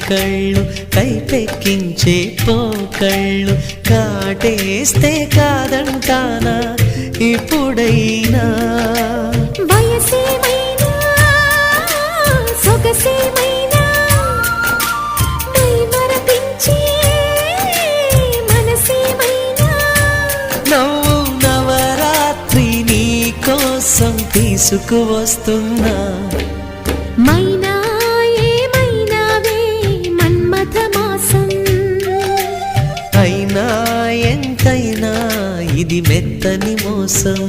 కళ్ళు కైపెక్కించే పోకళ్ళు కాటేస్తే కాదంటానా ఇప్పుడైనా వయసేమైనా సొగసేమైనా మరపించే మనసేమైనా నవ్వు నవరాత్రి నీ కోసం తీసుకువస్తున్నా మైనా ఏమైనావే మన్మథ మాసం అయినా ఎంతైనా ఇది మెత్తని మోసం